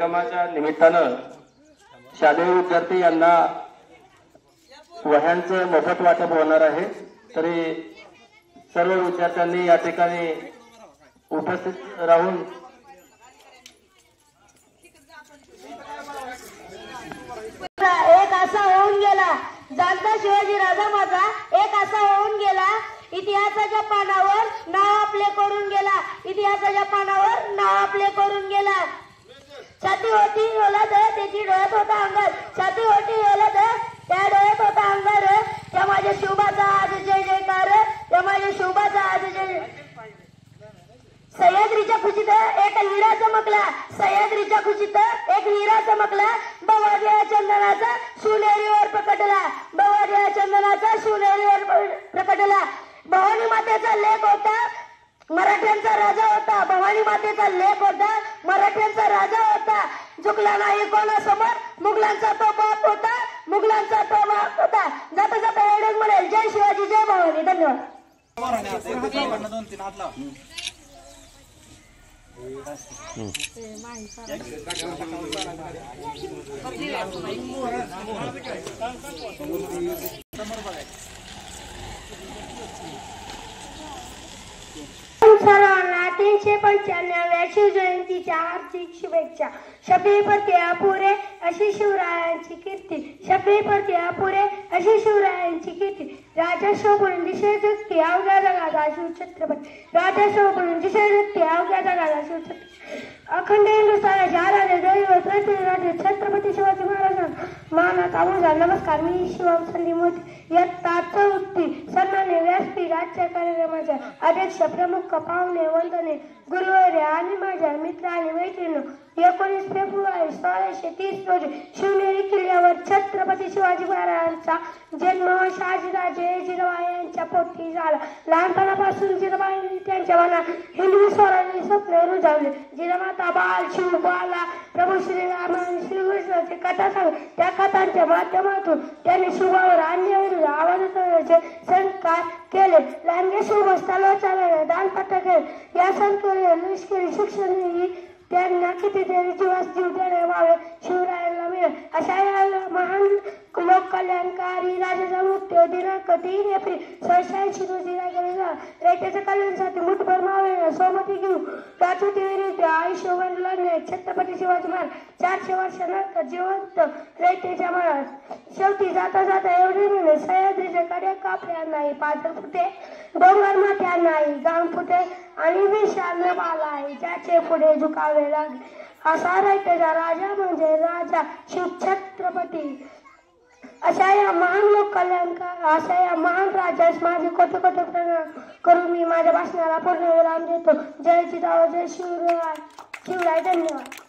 कार्यक्रमाच्या निमित्तानं शालेय विद्यार्थी यांना वह्यांचं मोफत वाटप होणार आहे। तरी सर्व विद्यार्थ्यांनी या ठिकाणी उपस्थित राहून एक असा होऊन गेला जाणता शिवाजी राजा माझा, एक असा होऊन गेला इतिहासाच्या पानावर नाव आपले करून गेला, इतिहासाच्या पानावर नाव आपले करून गेला। छाती होती ओलाद त्याची डोळ्यात होता अंगार, छाती होती ओलाद त्या डोळ्यात होता अंगार, त्या माझ्या शिवबाचा आज जय जयकार, त्या माझ्या शिवबाचा आज जय। सह्याद्रीच्या खुशीत एक हिरा चमकला, सह्याद्रीच्या खुशीत एक हिरा चमकला, बवाड्या चंदनाचा शिवनेरीवर प्रकटला, बवाड्या चंदनाचा शिवनेरीवर प्रकटला। भवानी मातेचा लेख होता, मराठ्यांचा राजा होता, भवानी मातेचा लेख होता, मराठ्यांचा राजा होता। झुकला नाही कोणासमोर, मुघलांचा तो बाप होता, मुघलांचा तो बाप होता। जाता जाता एवढेच म्हणेल जय शिवाजी जय भवानी। धन्यवाद। सर्वांना 395व्या शिवजयंतीच्या हार्दिक शुभेच्छा। शबे पती अपुरे अशी शिवरायांची कीर्ती, शबे पती अपुरे अशी शिवरायांची कीर्ती। राजा शोभून दिशे झुकती अवघ्या जगाचा शिवछत्रपती, राजा शोभून दिशे झुकती अवघ्या जगाचा शिवछत्रपती। अखंड हिंदुस्थानाचे आराध्य दैवत प्रतिराजे छत्रपती शिवाजी महाराजांना मानाचा मुलगा नमस्कार। मी शिवम संदीप मोती इयत्ता 4थी सन्माननीय व्यासपीठ आजच्या कार्यक्रमाच्या अध्यक्ष प्रमुख पाहुणे वंदने गुरुवर्य आणि माझ्या मित्र आणि मैत्रिणी 19 फेब्रुवारी 1630 रोजी शिवनेरी किल्ल्यावर छत्रपती शिवाजी महाराजांचा जन्म शहाजीराजे जिजाबाई यांच्या पोटी झाला। लहानपणापासून जिजाबाईंनी त्यांच्या मनात हिंदवी स्वराज्याचे स्वप्न रुजवले। जिजामाता बाल शिव बाला प्रभू श्रीराम आणि श्रीकृष्णाची कथा सांग, त्या कथांच्या माध्यमातून त्यांनी शिवावर अन्यायाविरुद्ध आवाज उठवण्याचे संस्कार केले। लांडगे शिवबस्ताला चालवले, दानपट्टा केले, या संस्काराला लष्करी शिक्षण त्यांना कितीतरी जीवास जीव देण्यावावे शिवरायांना मिळेल। अशा या महान लोक कल्याणकारी राजाचा मृत्यू दिनांक 3 एप्रिल 1680 रोजी झाला। रयतेच्या कल्याणासाठी मुठभर मावळ्यांना सोबती घेऊन राजवटी विरुद्ध आयुष्यभर लढणे छत्रपती शिवाजी महाराज 400 वर्षानंतर जिवंत रयतेच्या मनात। शेवटी जाता जाता एवढे मिळले सह्याद्रीच्या कड्या कापल्या नाही, पाझर फुटे डोंगर माथ्या नाही, गांग फुटे आणि विशाल बाला आहे ज्याचे पुढे झुकावे लागले। असा रयतेचा राजा म्हणजे राजा शिवछत्रपती। अशा या महान लोक कल्याणकार अशा या महान राजास माझे कोटी कोटी प्रणाम करून मी माझ्या भाषणाला पूर्ण विराम देतो। जय जिजाऊ जय शिवराय। धन्यवाद।